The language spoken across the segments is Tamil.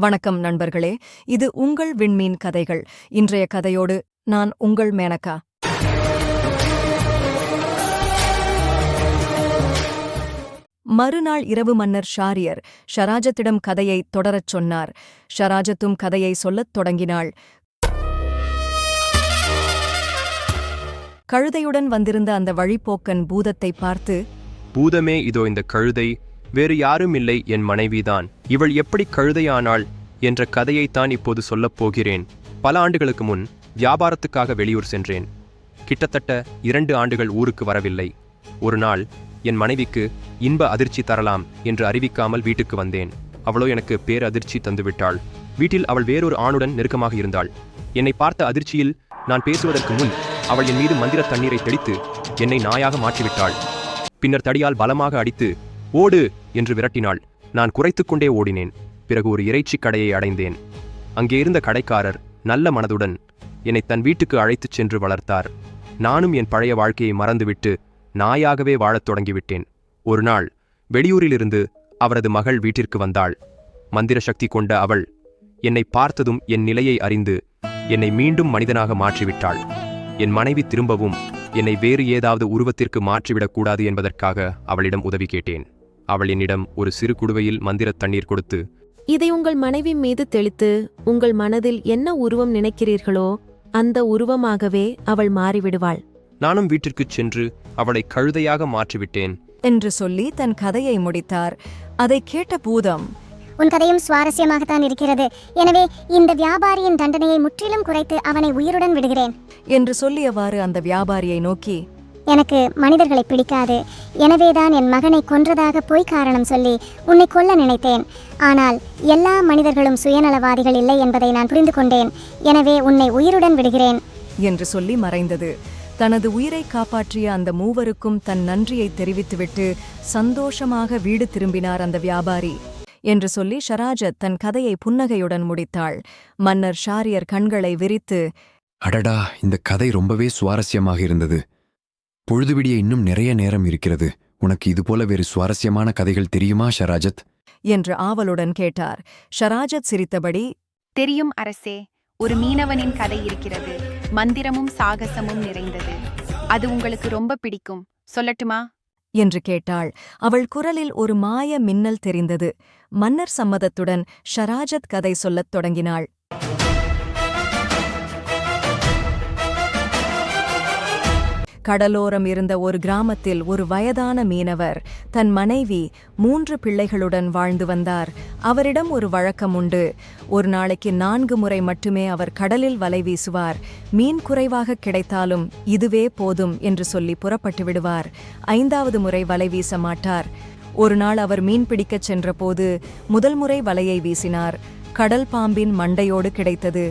வணக்கம் நண்பர்களே, இது உங்கள் விண்மீன் கதைகள். இன்றைய கதையோடு நான் உங்கள் மேனகா. மறுநாள் இரவு மன்னர் ஷாரியர் ஷராஜத்திடம் கதையை தொடரச் சொன்னார். ஷராஜத்தும் கதையை சொல்லத் தொடங்கினாள். கழுதையுடன் வந்திருந்த அந்த வழிப்போக்கன் பூதத்தை பார்த்து, பூதமே, இதோ இந்த கழுதை, வேறு யாரும் இல்லை, என் மனைவிதான். இவள் எப்படி கழுதையானாள் என்ற கதையைத்தான் இப்போது சொல்லப் போகிறேன். பல ஆண்டுகளுக்கு முன் வியாபாரத்துக்காக வெளியூர் சென்றேன். கிட்டத்தட்ட 2 ஆண்டுகள் ஊருக்கு வரவில்லை. ஒரு நாள் என் மனைவிக்கு இன்ப அதிர்ச்சி தரலாம் என்று அறிவிக்காமல் வீட்டுக்கு வந்தேன். அவளோ எனக்கு பேரதிர்ச்சி தந்துவிட்டாள். வீட்டில் அவள் வேறொரு ஆணுடன் நெருக்கமாக இருந்தாள். என்னை பார்த்த அதிர்ச்சியில் நான் பேசுவதற்கு முன் அவள் என் மீது மந்திர தண்ணீரை தெளித்து என்னை நாயாக மாற்றிவிட்டாள். பின்னர் தடியால் பலமாக அடித்து ஓடு என்று விரட்டினாள். நான் குறைத்துக்கொண்டே ஓடினேன். பிறகு ஒரு இறைச்சி கடையை அடைந்தேன். அங்கே இருந்த கடைக்காரர் நல்ல மனதுடன் என்னை தன் வீட்டுக்கு அழைத்துச் சென்று வளர்த்தார். நானும் என் பழைய வாழ்க்கையை மறந்துவிட்டு நாயாகவே வாழத் தொடங்கிவிட்டேன். ஒரு நாள் வெளியூரிலிருந்து அவரது மகள் வீட்டிற்கு வந்தாள். மந்திர சக்தி கொண்ட அவள் என்னை பார்த்ததும் என் நிலையை அறிந்து என்னை மீண்டும் மனிதனாக மாற்றிவிட்டாள். என் மனைவி திரும்பவும் என்னை வேறு ஏதாவது உருவத்திற்கு மாற்றிவிடக்கூடாது என்பதற்காக அவளிடம் உதவி கேட்டேன். அவள் என்னிடம் ஒரு சிறு குடுவையில் மந்திர தண்ணீர் கொடுத்து, இதை உங்கள் மனைவி மீது தெளித்து உங்கள் மனதில் என்ன உருவம் நினைக்கிறீர்களோ அந்த உருவமாகவே அவள் மாறிவிடுவாள். நானும் வீட்டிற்குச் சென்று அவளை கழுதையாக மாற்றிவிட்டேன் என்று சொல்லி தன் கதையை முடித்தார். அதைக் கேட்ட பூதம், உன் கதையும் சுவாரஸ்யமாகத்தான் இருக்கிறது. எனவே இந்த வியாபாரியின் தண்டனையை முற்றிலும் குறைத்து அவனை உயிருடன் விடுகிறேன் என்று சொல்லியவாறு அந்த வியாபாரியை நோக்கி, எனக்கு மனிதர்களை பிடிக்காது. எனவேதான் என் மகனை கொன்றதாக பொய் காரணம் சொல்லி உன்னை கொல்ல நினைத்தேன். ஆனால் எல்லா மனிதர்களும் சுயநலவாதிகள் இல்லை என்பதை நான் புரிந்து கொண்டேன். எனவே உன்னை உயிருடன் விடுகிறேன் என்று சொல்லி மறைந்தது. தனது உயிரை காப்பாற்றிய அந்த மூவருக்கும் தன் நன்றியை தெரிவித்துவிட்டு சந்தோஷமாக வீடு திரும்பினார் அந்த வியாபாரி என்று சொல்லி ஷராஜத் தன் கதையை புன்னகையுடன் முடித்தாள். மன்னர் ஷாரியர் கண்களை விரித்து, அடடா, இந்த கதை ரொம்பவே சுவாரஸ்யமாக இருந்தது. பொழுதுவிடிய இன்னும் நிறைய நேரம் இருக்கிறது. உனக்கு இதுபோல வேறு சுவாரஸ்யமான கதைகள் தெரியுமா ஷராஜத் என்று ஆவலுடன் கேட்டார். ஷராஜத் சிரித்தபடி, தெரியும் அரசே, ஒரு மீனவனின் கதை இருக்கிறது. மந்திரமும் சாகசமும் நிறைந்தது. அது உங்களுக்கு ரொம்ப பிடிக்கும், சொல்லட்டுமா என்று கேட்டாள். அவள் குரலில் ஒரு மாய மின்னல் தெரிந்தது. மன்னர் சம்மதத்துடன் ஷராஜத் கதை சொல்லத் தொடங்கினாள். கடலோரம் இருந்த ஒரு கிராமத்தில் ஒரு வயதான மீனவர் தன் மனைவி 3 பிள்ளைகளுடன் வாழ்ந்து வந்தார். அவரிடம் ஒரு வழக்கம் உண்டு. ஒரு நாளைக்கு 4 முறை மட்டுமே அவர் கடலில் வலை வீசுவார். மீன் குறைவாக கிடைத்தாலும் இதுவே போதும் என்று சொல்லி புறப்பட்டு விடுவார். 5வது முறை வலை வீச மாட்டார். ஒரு நாள் அவர் மீன் பிடிக்கச் சென்றபோது முதல் முறை வலையை வீசினார். கடல் பாம்பின் மண்டையோடு கிடைத்தது.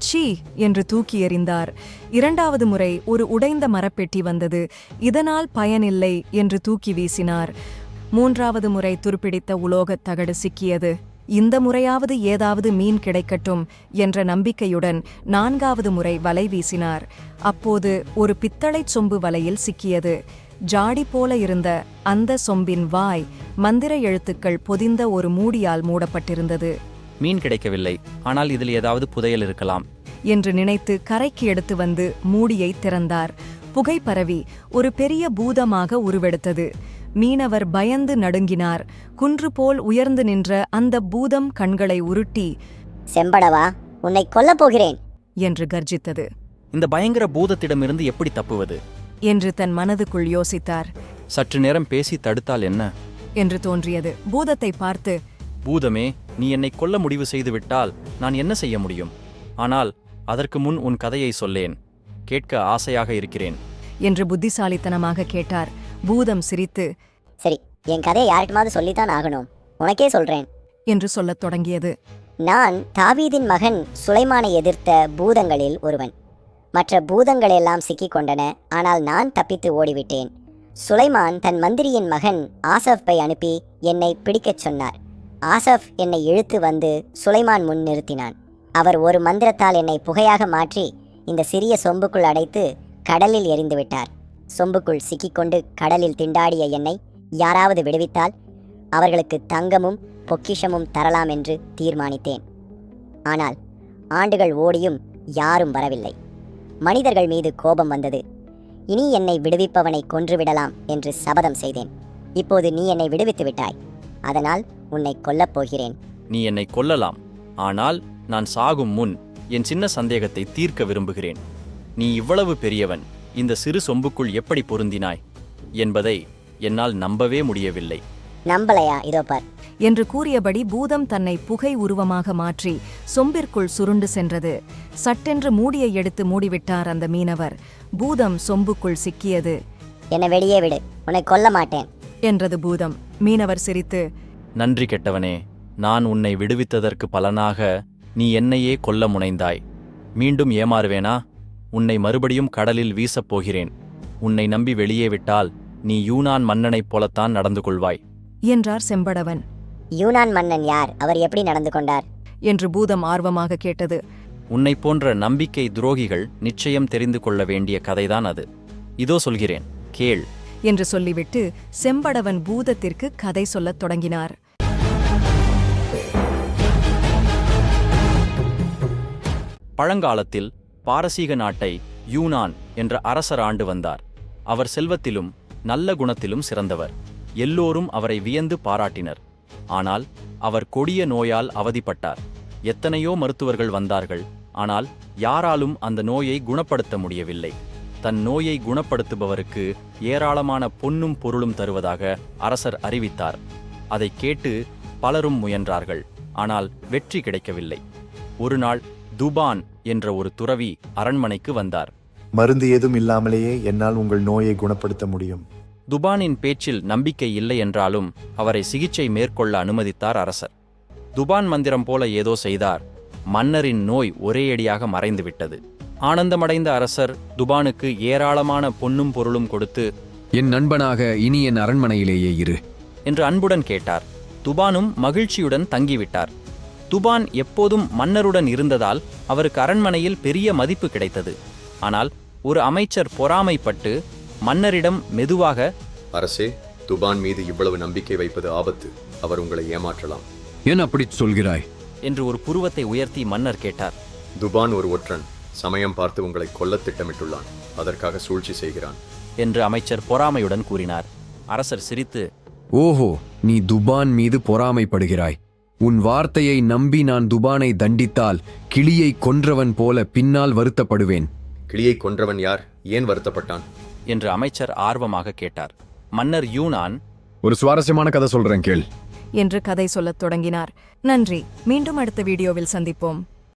சீ என்று தூக்கி எறிந்தார். 2வது முறை ஒரு உடைந்த மரப்பெட்டி வந்தது. இதனால் பயனில்லை என்று தூக்கி வீசினார். 3வது முறை துருப்பிடித்த உலோகத் தகடு சிக்கியது. இந்த முறையாவது ஏதாவது மீன் கிடைக்கட்டும் என்ற நம்பிக்கையுடன் 4வது முறை வலை வீசினார். அப்போது ஒரு பித்தளைச் சொம்பு வலையில் சிக்கியது. ஜாடி போல இருந்த அந்த சொம்பின் வாய் மந்திர எழுத்துக்கள் பொதிந்த ஒரு மூடியால் மூடப்பட்டிருந்தது. மீன் கிடைக்கவில்லை, ஆனால் இதில் ஏதாவது புதையல் இருக்கலாம் என்று நினைத்து கரைக்கு எடுத்து வந்து மூடியை திறந்தார். புகை பரவி ஒரு பெரிய பூதமாக உருவெடுத்தது. மீனவர் பயந்து நடுங்கினார். குன்று போல் உயர்ந்து நின்ற அந்த பூதம் கண்களை உருட்டி, செம்படவா, உன்னை கொல்லப் போகிறேன் என்று கர்ஜித்தது. இந்த பயங்கர பூதத்திடமிருந்து எப்படி தப்புவது என்று தன் மனதுக்குள் யோசித்தார். சற்று நேரம் பேசி தடுத்தால் என்ன என்று தோன்றியது. பூதத்தை பார்த்து, பூதமே, நீ என்னை கொல்ல முடிவு செய்துவிட்டால் நான் என்ன செய்ய முடியும்? ஆனால் அதற்கு முன் உன் கதையை சொல்லேன், கேட்க ஆசையாக இருக்கிறேன் என்று புத்திசாலித்தனமாக கேட்டார். பூதம் சிரித்து, சரி, என் கதையை யார்கிட்டமாவது சொல்லித்தான் ஆகணும், உனக்கே சொல்றேன் என்று சொல்லத் தொடங்கியது. நான் தாவீதின் மகன் சுலைமானை எதிர்த்த பூதங்களில் ஒருவன். மற்ற பூதங்கள் எல்லாம் சிக்கிக் கொண்டன. ஆனால் நான் தப்பித்து ஓடிவிட்டேன். சுலைமான் தன் மந்திரியின் மகன் ஆசஃபை அனுப்பி என்னை பிடிக்கச் சொன்னார். ஆசஃப் என்னை இழுத்து வந்து சுலைமான் முன் நிறுத்தினான். அவர் ஒரு மந்திரத்தால் என்னை புகையாக மாற்றி இந்த சிறிய சொம்புக்குள் அடைத்து கடலில் எறிந்து விட்டார். சொம்புக்குள் சிக்கிக்கொண்டு கடலில் திண்டாடிய என்னை யாராவது விடுவித்தால் அவர்களுக்கு தங்கமும் பொக்கிஷமும் தரலாம் என்று தீர்மானித்தேன். ஆனால் ஆண்டுகள் ஓடியும் யாரும் வரவில்லை. மனிதர்கள் மீது கோபம் வந்தது. இனி என்னை விடுவிப்பவனை கொன்றுவிடலாம் என்று சபதம் செய்தேன். இப்போது நீ என்னை விடுவித்து விட்டாய். அதனால் உன்னை கொல்லப் போகிறேன். நீ என்னை கொல்லலாம், ஆனால் நான் சாகும் முன் என் சின்ன சந்தேகத்தை தீர்க்க விரும்புகிறேன். நீ இவ்வளவு பெரியவன் இந்த சிறு சொம்புக்குள் எப்படி பொருந்தினாய் என்பதை என்னால் நம்பவே முடியவில்லை. நம்பலையா? இதோ பார் என்று கூறியபடி பூதம் தன்னை புகை உருவமாக மாற்றி சொம்பிற்குள் சுருண்டு சென்றது. சட்டென்று மூடியை எடுத்து மூடிவிட்டார் அந்த மீனவர். பூதம் சொம்புக்குள் சிக்கியது. என்னை வெளியே விடு, உன்னை கொல்ல மாட்டேன் என்றது பூதம். மீனவர் சிரித்து, நன்றி கெட்டவனே, நான் உன்னை விடுவித்ததற்கு பலனாக நீ என்னையே கொல்ல முனைந்தாய். மீண்டும் ஏமாறுவேனா? உன்னை மறுபடியும் கடலில் வீசப் போகிறேன். உன்னை நம்பி வெளியே விட்டால் நீ யூனான் மன்னனைப் போலத்தான் நடந்து கொள்வாய் என்றார் செம்படவன். யூனான் மன்னன் யார்? அவர் எப்படி நடந்து கொண்டார் என்று பூதம் ஆர்வமாக கேட்டது. உன்னைப் போன்ற நம்பிக்கை துரோகிகள் நிச்சயம் தெரிந்து கொள்ள வேண்டிய கதைதான் அது. இதோ சொல்கிறேன், கேள் என்று சொல்லிவிட்டு செம்படவன் பூதத்திற்கு கதை சொல்லத் தொடங்கினார். பழங்காலத்தில் பாரசீக நாட்டை யூனான் என்ற அரசர் ஆண்டு வந்தார். அவர் செல்வத்திலும் நல்ல குணத்திலும் சிறந்தவர். எல்லோரும் அவரை வியந்து பாராட்டினர். ஆனால் அவர் கொடிய நோயால் அவதிப்பட்டார். எத்தனையோ மருத்துவர்கள் வந்தார்கள், ஆனால் யாராலும் அந்த நோயை குணப்படுத்த முடியவில்லை. தன் நோயை குணப்படுத்துபவருக்கு ஏராளமான பொன்னும் பொருளும் தருவதாக அரசர் அறிவித்தார். அதைக் கேட்டு பலரும் முயன்றார்கள், ஆனால் வெற்றி கிடைக்கவில்லை. ஒரு நாள் துபான் என்ற ஒரு துறவி அரண்மனைக்கு வந்தார். மருந்து ஏதும் இல்லாமலேயே என்னால் உங்கள் நோயை குணப்படுத்த முடியும். துபானின் பேச்சில் நம்பிக்கை இல்லை என்றாலும் அவரை சிகிச்சை மேற்கொள்ள அனுமதித்தார் அரசர். துபான் மந்திரம் போல ஏதோ செய்தார். மன்னரின் நோய் ஒரேயடியாக மறைந்துவிட்டது. ஆனந்தமடைந்த அரசர் துபானுக்கு ஏராளமான பொன்னும் பொருளும் கொடுத்து, என் நண்பனாக இனி என் அரண்மனையிலேயே இரு என்று அன்புடன் கேட்டார். துபானும் மகிழ்ச்சியுடன் தங்கிவிட்டார். துபான் எப்போதும் மன்னருடன் இருந்ததால் அவருக்கு அரண்மனையில் பெரிய மதிப்பு கிடைத்தது. ஆனால் ஒரு அமைச்சர் பொறாமைப்பட்டு மன்னரிடம் மெதுவாக, அரசே, துபான் மீது இவ்வளவு நம்பிக்கை வைப்பது ஆபத்து. அவர் உங்களை ஏமாற்றலாம். ஏன் அப்படிச் சொல்கிறாய் என்று ஒரு புருவத்தை உயர்த்தி மன்னர் கேட்டார். துபான் ஒரு ஒற்றன். சமயம் பார்த்து உங்களை கொல்லத் திட்டமிட்டுள்ளான். அதற்காக சூழ்ச்சி செய்கிறான் என்று அமைச்சர் பொறாமையுடன் கூறினார். அரசர் சிரித்து, ஓஹோ, நீ துபான் மீது பொறாமைப்படுகிறாய். உன் வார்த்தையை நம்பி நான் துபானை தண்டித்தால் கிளியை கொன்றவன் போல பின்னால் வருத்தப்படுவேன். கிளியை கொன்றவன் யார்? ஏன் வருத்தப்பட்டான் என்று அமைச்சர் ஆர்வமாக கேட்டார். மன்னர் யூனான், ஒரு சுவாரஸ்யமான கதை சொல்றேன் கேள் என்று கதை சொல்லத் தொடங்கினார். நன்றி. மீண்டும் அடுத்த வீடியோவில் சந்திப்போம்.